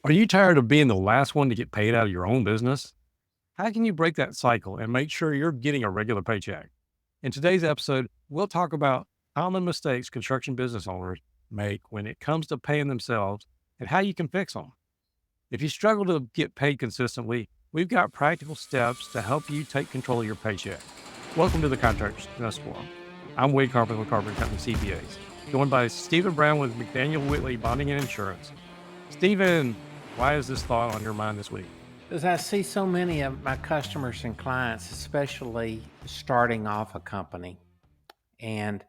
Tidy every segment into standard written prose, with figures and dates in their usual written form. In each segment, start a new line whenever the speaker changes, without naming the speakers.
Are you tired of being the last one to get paid out of your own business? How can you break that cycle and make sure you're getting a regular paycheck? In today's episode, we'll talk about common mistakes construction business owners make when it comes to paying themselves and how you can fix them. If you struggle to get paid consistently, we've got practical steps to help you take control of your paycheck. Welcome to the Contractor Success Forum. I'm Wade Carpenter with Carpenter Company CPAs, joined by Stephen Brown with McDaniel Whitley Bonding and Insurance. Stephen, why is this thought on your mind this week?
Because I see so many of my customers and clients, especially starting off a company, and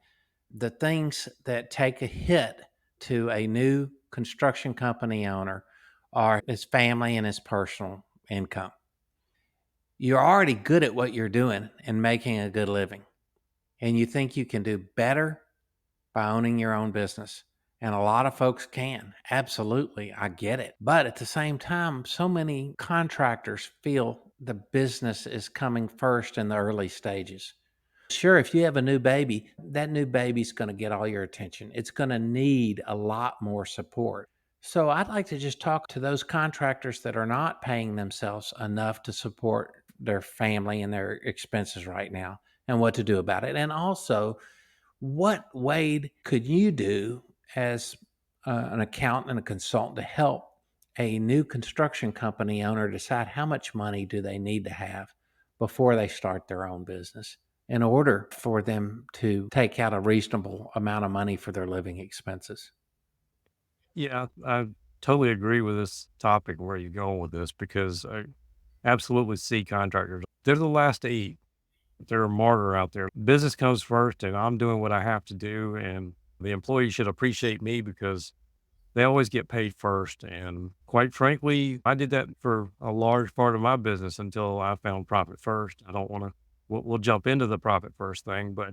the things that take a hit to a new construction company owner are his family and his personal income. You're already good at what you're doing and making a good living, and you think you can do better by owning your own business. And a lot of folks can. Absolutely. I get it. But at the same time, so many contractors feel the business is coming first in the early stages. Sure, if you have a new baby, that new baby's going to get all your attention. It's going to need a lot more support. So I'd like to just talk to those contractors that are not paying themselves enough to support their family and their expenses right now and what to do about it. And also, what, Wade, could you do as an accountant and a consultant to help a new construction company owner decide how much money do they need to have before they start their own business in order for them to take out a reasonable amount of money for their living expenses?
Yeah, I totally agree with this topic where you're going with this because I absolutely see contractors. They're the last to eat. They're a martyr out there. Business comes first, and I'm doing what I have to do. And the employee should appreciate me because they always get paid first. And quite frankly, I did that for a large part of my business until I found profit first. I don't want to, we'll jump into the profit first thing, but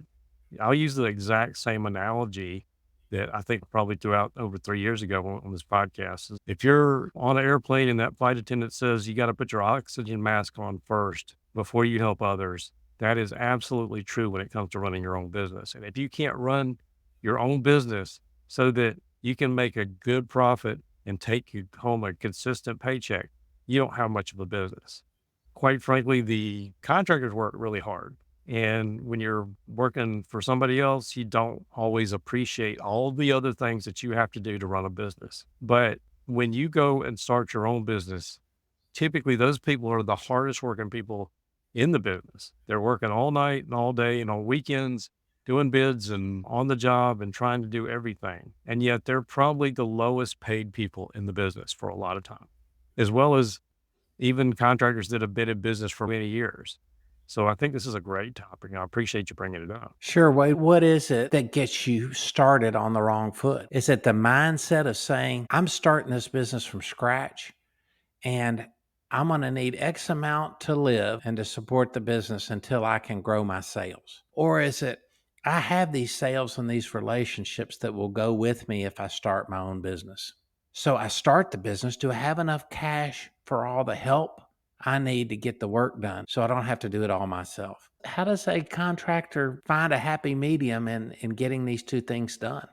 I'll use the exact same analogy that I think probably threw out over 3 years ago on this podcast. Is if you're on an airplane and that flight attendant says you got to put your oxygen mask on first before you help others, that is absolutely true when it comes to running your own business. And if you can't run your own business so that you can make a good profit and take you home a consistent paycheck, you don't have much of a business. Quite frankly, the contractors work really hard. And when you're working for somebody else, you don't always appreciate all the other things that you have to do to run a business. But when you go and start your own business, typically those people are the hardest working people in the business. They're working all night and all day and on weekends, doing bids and on the job and trying to do everything. And yet they're probably the lowest paid people in the business for a lot of time, as well as even contractors that have been in business for many years. So I think this is a great topic. And I appreciate you bringing it up.
Sure, Wade. What is it that gets you started on the wrong foot? Is it the mindset of saying, I'm starting this business from scratch and I'm going to need X amount to live and to support the business until I can grow my sales? Or is it, I have these sales and these relationships that will go with me if I start my own business? So I start the business. Do I have enough cash for all the help I need to get the work done so I don't have to do it all myself? How does a contractor find a happy medium in getting these two things done?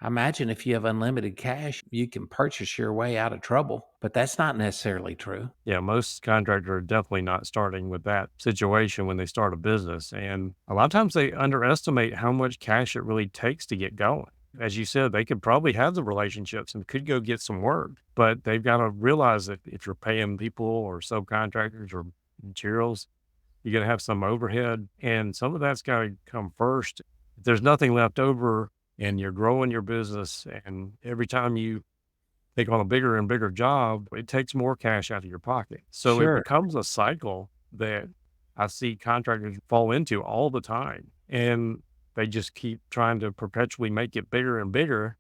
I imagine if you have unlimited cash, you can purchase your way out of trouble, but that's not necessarily true.
Yeah, most contractors are definitely not starting with that situation when they start a business. And a lot of times they underestimate how much cash it really takes to get going. As you said, they could probably have the relationships and could go get some work, but they've got to realize that if you're paying people or subcontractors or materials, you're going to have some overhead, and some of that's got to come first. If there's nothing left over and you're growing your business, and every time you take on a bigger and bigger job, it takes more cash out of your pocket. So it
Sure.
becomes a cycle that I see contractors fall into all the time. And they just keep trying to perpetually make it bigger and bigger,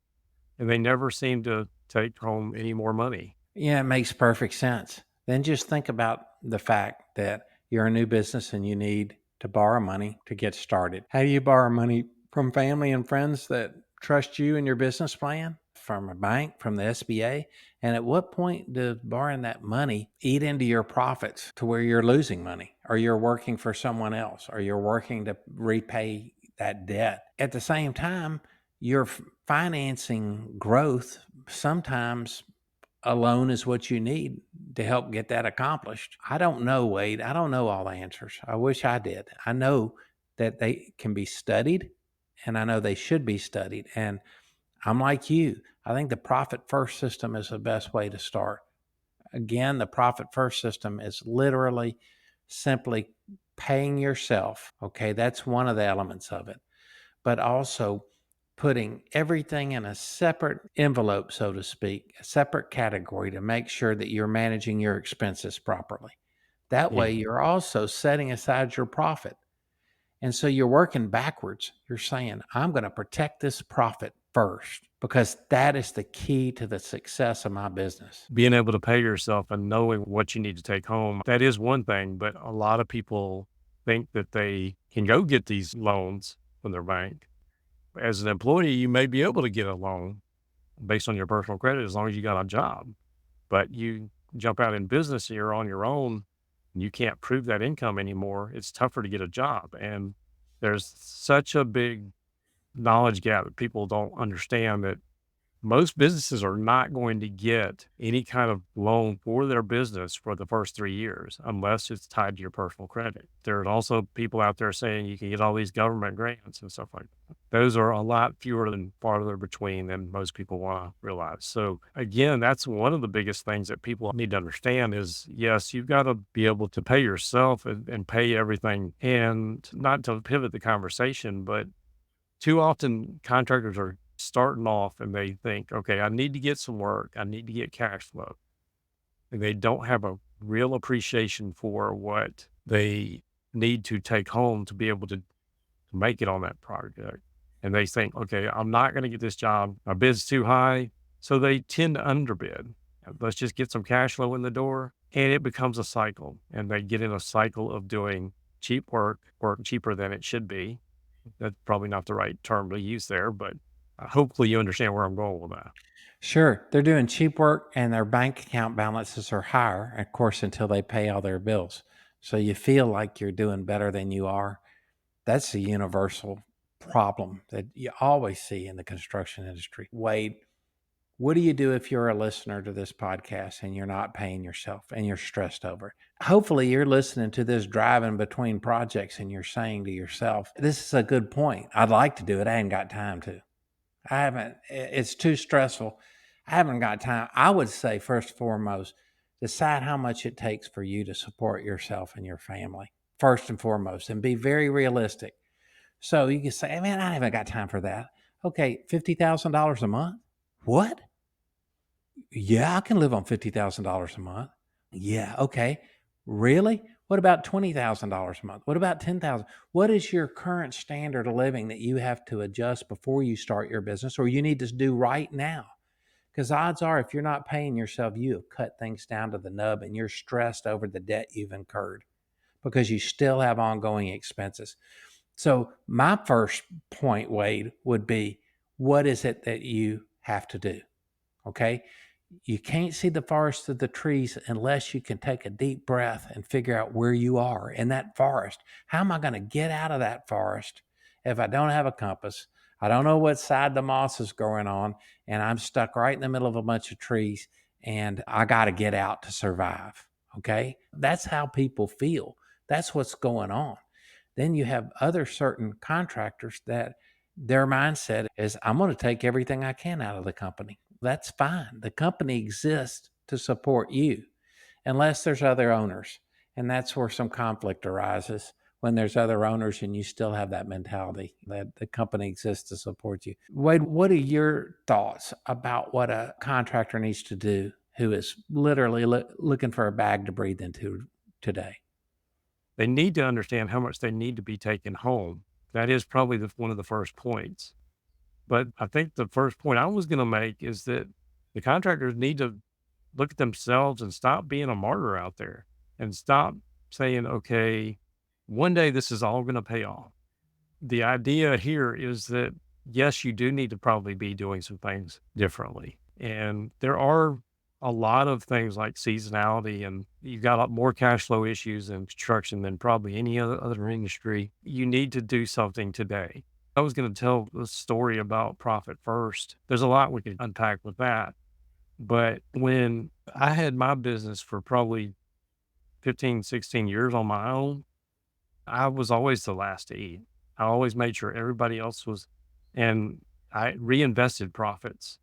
and they never seem to take home any more money.
Yeah, it makes perfect sense. Then just think about the fact that you're a new business and you need to borrow money to get started. How do you borrow money from family and friends that trust you and your business plan? From a bank, from the SBA? And at what point does borrowing that money eat into your profits to where you're losing money or you're working for someone else or you're working to repay that debt? At the same time, you're financing growth sometimes a loan is what you need to help get that accomplished. I don't know, Wade. I don't know all the answers. I wish I did. I know that they can be studied, and I know they should be studied. And I'm like you. I think the profit first system is the best way to start. Again, the profit first system is literally simply paying yourself. Okay, that's one of the elements of it, but also putting everything in a separate envelope, so to speak, a separate category to make sure that you're managing your expenses properly. That
Yeah.
way, you're also setting aside your profit. And so you're working backwards. You're saying, I'm going to protect this profit first because that is the key to the success of my business.
Being able to pay yourself and knowing what you need to take home, that is one thing, but a lot of people think that they can go get these loans from their bank. As an employee, you may be able to get a loan based on your personal credit as long as you got a job. But you jump out in business and you're on your own and you can't prove that income anymore, it's tougher to get a job. And there's such a big knowledge gap that people don't understand that most businesses are not going to get any kind of loan for their business for the first 3 years unless it's tied to your personal credit. There are also people out there saying you can get all these government grants and stuff like that. Those are a lot fewer and farther between than most people want to realize. So again, that's one of the biggest things that people need to understand is yes, you've got to be able to pay yourself and pay everything. And not to pivot the conversation, but too often, contractors are starting off and they think, okay, I need to get some work. I need to get cash flow. And they don't have a real appreciation for what they need to take home to be able to make it on that project. And they think, okay, I'm not going to get this job. My bid's too high. So they tend to underbid. Let's just get some cash flow in the door. And it becomes a cycle. And they get in a cycle of doing cheap work cheaper than it should be. That's probably not the right term to use there, but hopefully you understand where I'm going with that.
Sure, they're doing cheap work and their bank account balances are higher, of course, until they pay all their bills. So you feel like you're doing better than you are. That's a universal problem that you always see in the construction industry. Wade, what do you do if you're a listener to this podcast and you're not paying yourself and you're stressed over it? Hopefully, you're listening to this driving between projects and you're saying to yourself, this is a good point. I'd like to do it. I ain't got time to. I haven't, it's too stressful. I haven't got time. I would say, first and foremost, decide how much it takes for you to support yourself and your family, first and foremost, and be very realistic. So you can say, hey, man, I haven't got time for that. Okay, $50,000 a month? What? Yeah, I can live on $50,000 a month. Yeah, okay. Really? What about $20,000 a month? What about 10,000? What is your current standard of living that you have to adjust before you start your business or you need to do right now? Because odds are, if you're not paying yourself, you have cut things down to the nub and you're stressed over the debt you've incurred because you still have ongoing expenses. So, my first point, Wade, would be what is it that you have to do? Okay. You can't see the forest through the trees unless you can take a deep breath and figure out where you are in that forest. How am I going to get out of that forest if I don't have a compass? I don't know what side the moss is growing on, and I'm stuck right in the middle of a bunch of trees, and I got to get out to survive. Okay. That's how people feel. That's what's going on. Then you have other certain contractors that their mindset is, I'm going to take everything I can out of the company. That's fine. The company exists to support you unless there's other owners. And that's where some conflict arises when there's other owners and you still have that mentality that the company exists to support you. Wade, what are your thoughts about what a contractor needs to do who is literally looking for a bag to breathe into today?
They need to understand how much they need to be taken home. That is probably one of the first points. But I think the first point I was going to make is that the contractors need to look at themselves and stop being a martyr out there and stop saying, okay, one day this is all going to pay off. The idea here is that, yes, you do need to probably be doing some things differently. And there are a lot of things like seasonality, and you've got a lot more cash flow issues in construction than probably any other industry. You need to do something today. I was going to tell a story about profit first. There's a lot we could unpack with that. But when I had my business for probably 15, 16 years on my own, I was always the last to eat. I always made sure everybody else was, and I reinvested profits.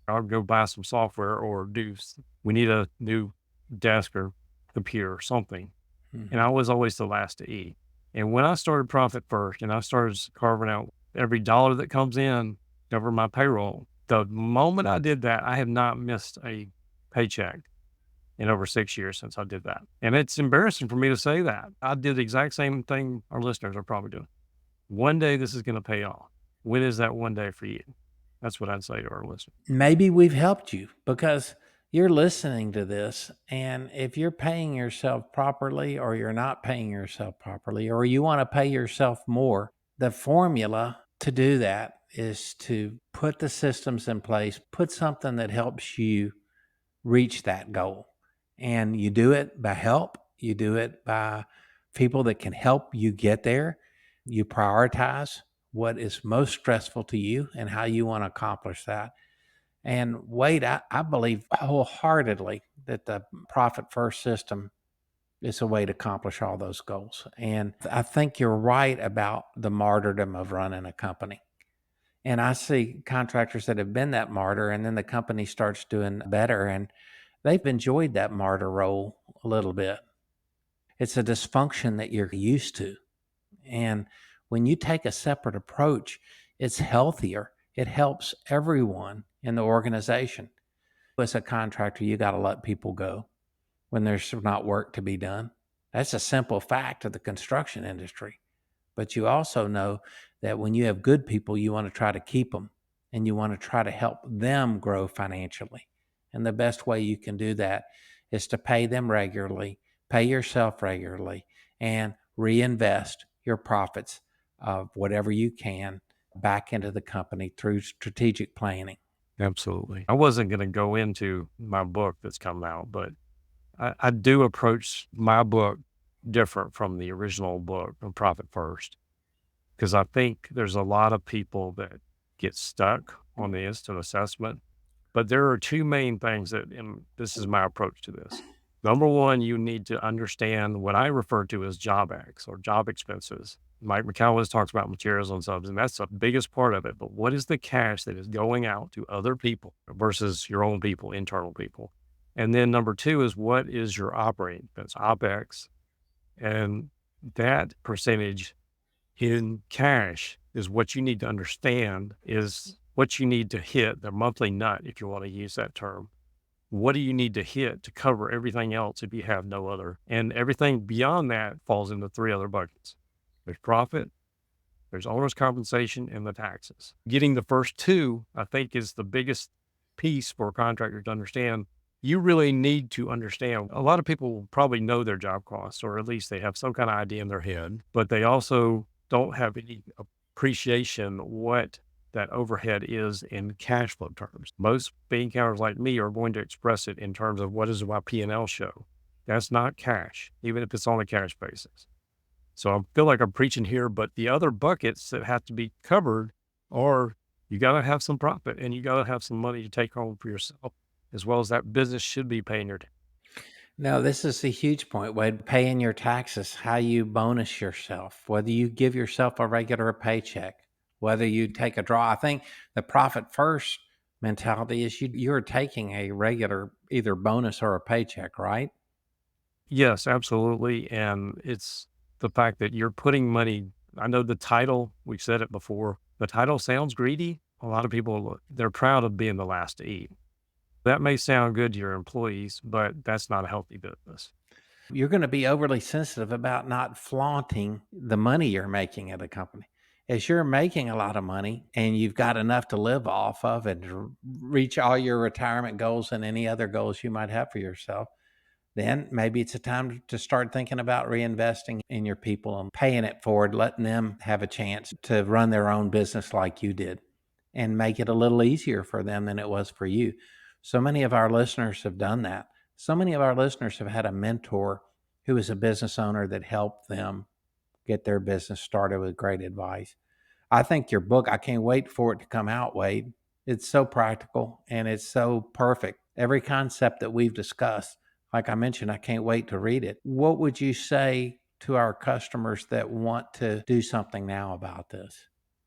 I'll go buy some software or we need a new desk or computer or something. And
Mhm.
I was always the last to eat. And when I started profit first and I started carving out every dollar that comes in, cover my payroll, the moment I did that, I have not missed a paycheck in over 6 years since I did that. And it's embarrassing for me to say that. I did the exact same thing our listeners are probably doing. One day this is going to pay off. When is that one day for you? That's what I'd say to our listeners.
Maybe we've helped you because you're listening to this. And if you're paying yourself properly, or you're not paying yourself properly, or you want to pay yourself more, the formula to do that is to put the systems in place, put something that helps you reach that goal. And you do it by help, you do it by people that can help you get there. You prioritize what is most stressful to you and how you want to accomplish that. And Wade, I believe wholeheartedly that the profit first system is a way to accomplish all those goals. And I think you're right about the martyrdom of running a company. And I see contractors that have been that martyr, and then the company starts doing better, and they've enjoyed that martyr role a little bit. It's a dysfunction that you're used to. And when you take a separate approach, it's healthier. It helps everyone in the organization. As a contractor, you got to let people go when there's not work to be done. That's a simple fact of the construction industry. But you also know that when you have good people, you want to try to keep them, and you want to try to help them grow financially. And the best way you can do that is to pay them regularly, pay yourself regularly, and reinvest your profits of whatever you can back into the company through strategic planning.
Absolutely. I wasn't going to go into my book that's come out, but I do approach my book different from the original book of Profit First because I think there's a lot of people that get stuck on the instant assessment. But there are two main things and this is my approach to this. Number one, you need to understand what I refer to as job X or job expenses. Mike McCallum talks about materials and subs, and that's the biggest part of it. But what is the cash that is going out to other people versus your own people, internal people? And then number two is what is your operating expense, OPEX? And that percentage in cash is what you need to understand is what you need to hit the monthly nut, if you want to use that term. What do you need to hit to cover everything else if you have no other? And everything beyond that falls into three other buckets. There's profit, there's owner's compensation, and the taxes. Getting the first two, I think, is the biggest piece for a contractor to understand. You really need to understand. A lot of people will probably know their job costs, or at least they have some kind of idea in their head, but they also don't have any appreciation what that overhead is in cash flow terms. Most bean counters like me are going to express it in terms of what does my P&L show. That's not cash, even if it's on a cash basis. So I feel like I'm preaching here, but the other buckets that have to be covered are you got to have some profit and you got to have some money to take home for yourself, as well as that business should be paying your.
No, this is a huge point, Wade. Paying your taxes, how you bonus yourself, whether you give yourself a regular paycheck, whether you take a draw. I think the profit first mentality is you're taking a regular either bonus or a paycheck, right?
Yes, absolutely. And it's the fact that you're putting money. I know the title, we've said it before, the title sounds greedy. A lot of people, they're proud of being the last to eat. That may sound good to your employees, but that's not a healthy business.
You're going to be overly sensitive about not flaunting the money you're making at a company. As you're making a lot of money and you've got enough to live off of and to reach all your retirement goals and any other goals you might have for yourself, then maybe it's a time to start thinking about reinvesting in your people and paying it forward, letting them have a chance to run their own business like you did and make it a little easier for them than it was for you. So many of our listeners have done that. So many of our listeners have had a mentor who is a business owner that helped them get their business started with great advice. I think your book, I can't wait for it to come out, Wade. It's so practical and it's so perfect every concept that we've discussed. Like I mentioned, I can't wait to read it. What would you say to our customers that want to do something now about this?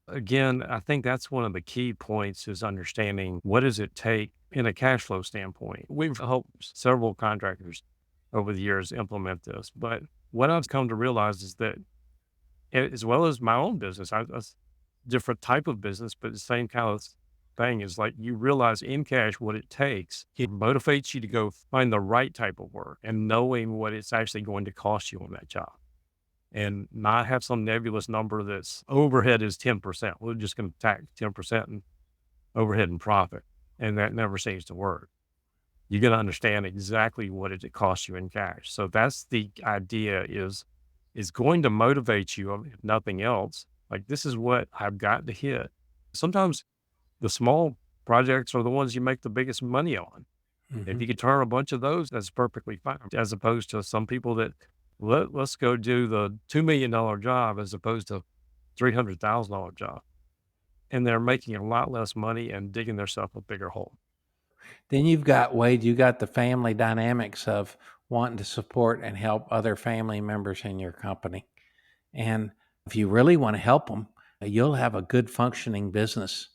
Again, I think that's one of the key points is understanding what does it take in a cash flow standpoint. We've helped several contractors over the years implement this, but what I've come to realize is that as well as my own business, I different type of business, but the same kind of thing is like you realize in cash what it takes. It motivates you to go find the right type of work and knowing what it's actually going to cost you on that job and not have some nebulous number that's overhead is 10%. We're just going to tack 10% in overhead and profit. And that never seems to work. You got to understand exactly what it costs you in cash. So that's the idea is going to motivate you, if nothing else. Like this is what I've got to hit. Sometimes the small projects are the ones you make the biggest money on. If
Hmm.
you could turn a bunch of those, that's perfectly fine. As opposed to some people that let's go do the $2 million job as opposed to $300,000 job, and they're making a lot less money and digging themselves a bigger hole.
Then you've got Wade, you got the family dynamics of wanting to support and help other family members in your company. And if you really want to help them, you'll have a good functioning business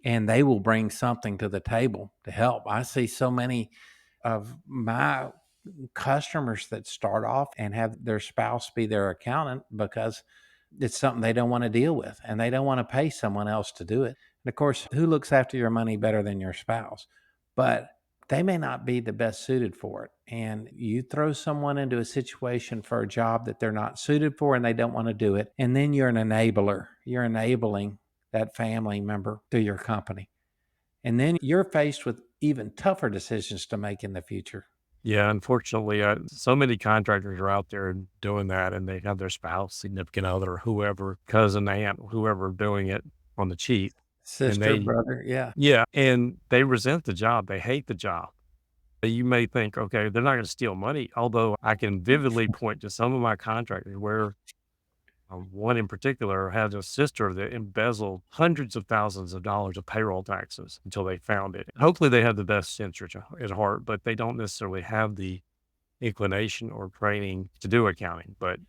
and they will bring something to the table to help. I see so many of my customers that start off and have their spouse be their accountant because it's something they don't want to deal with and they don't want to pay someone else to do it. And of course, who looks after your money better than your spouse? But they may not be the best suited for it. And you throw someone into a situation for a job that they're not suited for and they don't want to do it. And then you're an enabler. You're enabling that family member through your company. And then you're faced with even tougher decisions to make in the future.
Yeah, unfortunately, so many contractors are out there doing that, and they have their spouse, significant other, whoever, cousin, aunt, whoever doing it on the cheap, and
Sister,
they
brother, yeah.
yeah, and they resent the job. They hate the job. You may think, okay, they're not going to steal money. Although I can vividly point to some of my contractors where one in particular had a sister that embezzled hundreds of thousands of dollars of payroll taxes until they found it. Hopefully, they have the best interest at heart, but they don't necessarily have the inclination or training to do accounting. But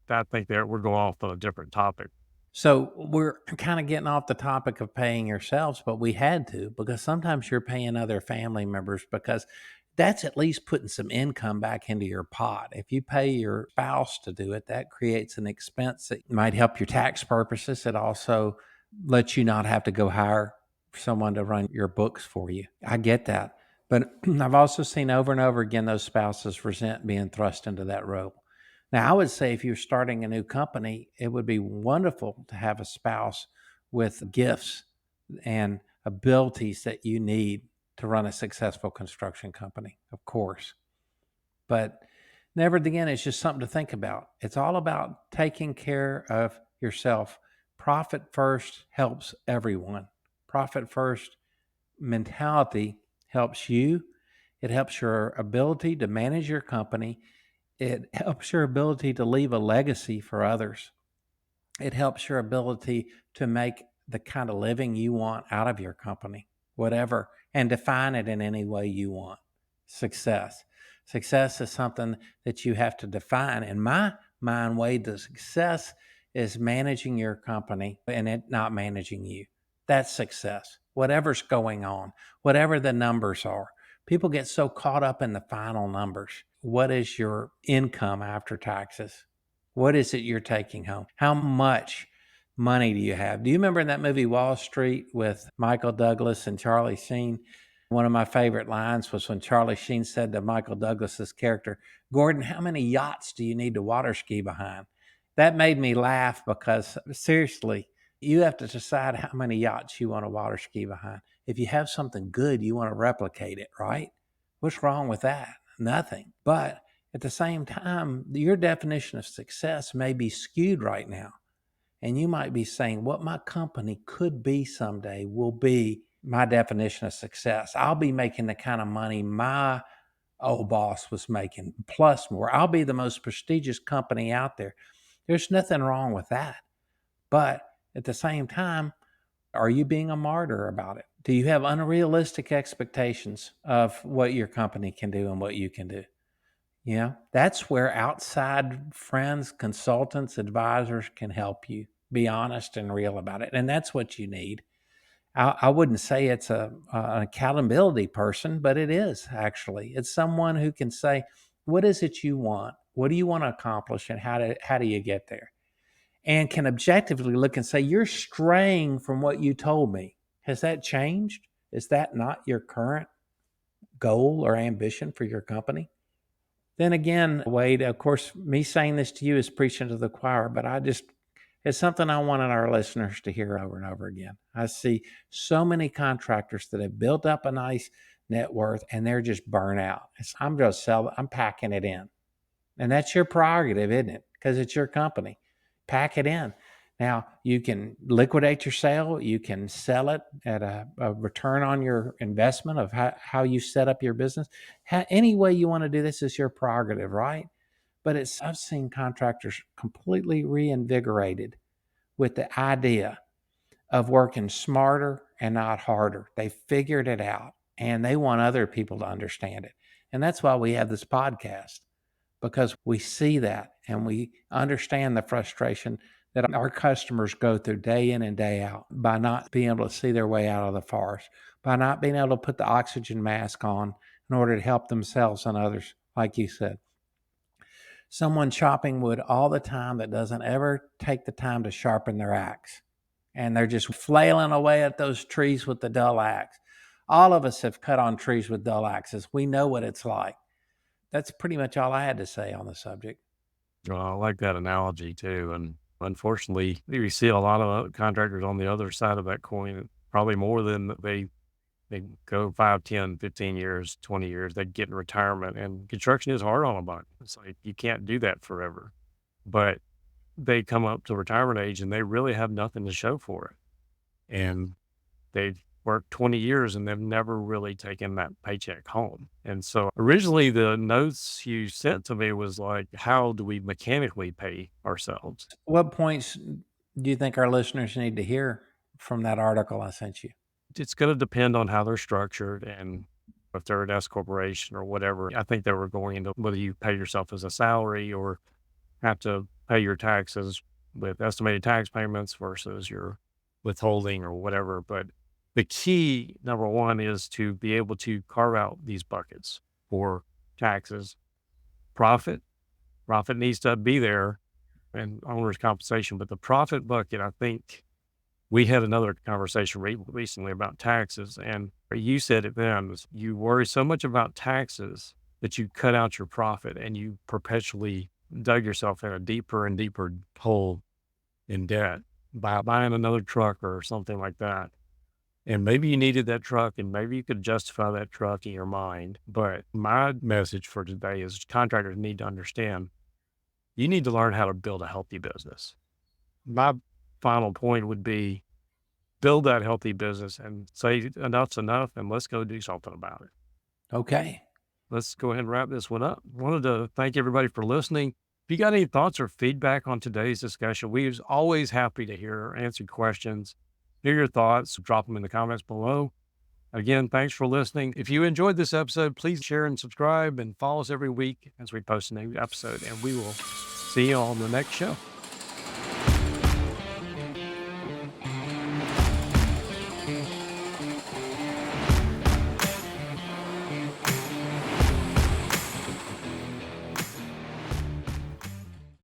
I think that we're going off on a different topic.
So we're kind of getting off the topic of paying yourselves, but we had to because sometimes you're paying other family members because that's at least putting some income back into your pot. If you pay your spouse to do it, that creates an expense that might help your tax purposes. It also lets you not have to go hire someone to run your books for you. I get that. But I've also seen over and over again those spouses resent being thrust into that role. Now, I would say if you're starting a new company, it would be wonderful to have a spouse with gifts and abilities that you need to run a successful construction company, of course. But never again, it's just something to think about. It's all about taking care of yourself. Profit first helps everyone. Profit first mentality helps you. It helps your ability to manage your company. It helps your ability to leave a legacy for others. It helps your ability to make the kind of living you want out of your company, whatever, and define it in any way you want. Success. Success is something that you have to define. In my mind, Wade, the success is managing your company and it not managing you. That's success. Whatever's going on, whatever the numbers are. People get so caught up in the final numbers. What is your income after taxes? What is it you're taking home? How much money do you have? Do you remember in that movie Wall Street with Michael Douglas and Charlie Sheen? One of my favorite lines was when Charlie Sheen said to Michael Douglas's character, "Gordon, how many yachts do you need to water ski behind?" That made me laugh because seriously, you have to decide how many yachts you want to water ski behind. If you have something good, you want to replicate it, right? What's wrong with that? Nothing. But at the same time, your definition of success may be skewed right now. And you might be saying, what my company could be someday will be my definition of success. I'll be making the kind of money my old boss was making, plus more. I'll be the most prestigious company out there. There's nothing wrong with that. But at the same time, Are you being a martyr about it? Do you have unrealistic expectations of what your company can do and what you can do? Yeah, that's where outside friends, consultants, advisors can help you be honest and real about it. And that's what you need. I wouldn't say it's an accountability person, but it is actually. It's someone who can say, what is it you want? What do you want to accomplish? And how do you get there? And can objectively look and say, you're straying from what you told me. Has that changed? Is that not your current goal or ambition for your company? Then again, Wade, of course, me saying this to you is preaching to the choir, but it's something I wanted our listeners to hear over and over again. I see so many contractors that have built up a nice net worth and they're just burnt out. I'm packing it in. And that's your prerogative, isn't it? Because it's your company. Pack it in. Now, you can liquidate your sale. You can sell it at a return on your investment of how you set up your business. Any way you want to do this is your prerogative, right? But I've seen contractors completely reinvigorated with the idea of working smarter and not harder. They figured it out and they want other people to understand it. And that's why we have this podcast, because we see that and we understand the frustration that our customers go through day in and day out by not being able to see their way out of the forest, by not being able to put the oxygen mask on in order to help themselves and others, like you said. Someone chopping wood all the time that doesn't ever take the time to sharpen their axe. And they're just flailing away at those trees with the dull axe. All of us have cut on trees with dull axes. We know what it's like. That's pretty much all I had to say on the subject.
I like that analogy too. And unfortunately, we see a lot of contractors on the other side of that coin, probably more than they go 5, 10, 15 years, 20 years, they get in retirement and construction is hard on a bunch. It's like you can't do that forever. But they come up to retirement age and they really have nothing to show for it. And they've worked 20 years and they've never really taken that paycheck home. And so originally the notes you sent to me was like, how do we mechanically pay ourselves?
What points do you think our listeners need to hear from that article I sent you?
It's going to depend on how they're structured and if they're an S corporation or whatever. I think they were going into whether you pay yourself as a salary or have to pay your taxes with estimated tax payments versus your withholding or whatever. But the key, number one, is to be able to carve out these buckets for taxes. Profit, profit needs to be there and owner's compensation. But the profit bucket, I think we had another conversation recently about taxes. And you said it then, was you worry so much about taxes that you cut out your profit and you perpetually dug yourself in a deeper and deeper hole in debt by buying another truck or something like that. And maybe you needed that truck and maybe you could justify that truck in your mind. But my message for today is contractors need to understand you need to learn how to build a healthy business. My final point would be build that healthy business and say enough's enough and let's go do something about it.
Okay.
Let's go ahead and wrap this one up. Wanted to thank everybody for listening. If you got any thoughts or feedback on today's discussion, we are always happy to hear or answer questions, hear your thoughts, drop them in the comments below. Again, thanks for listening. If you enjoyed this episode, please share and subscribe and follow us every week as we post a new episode, and we will see you on the next show.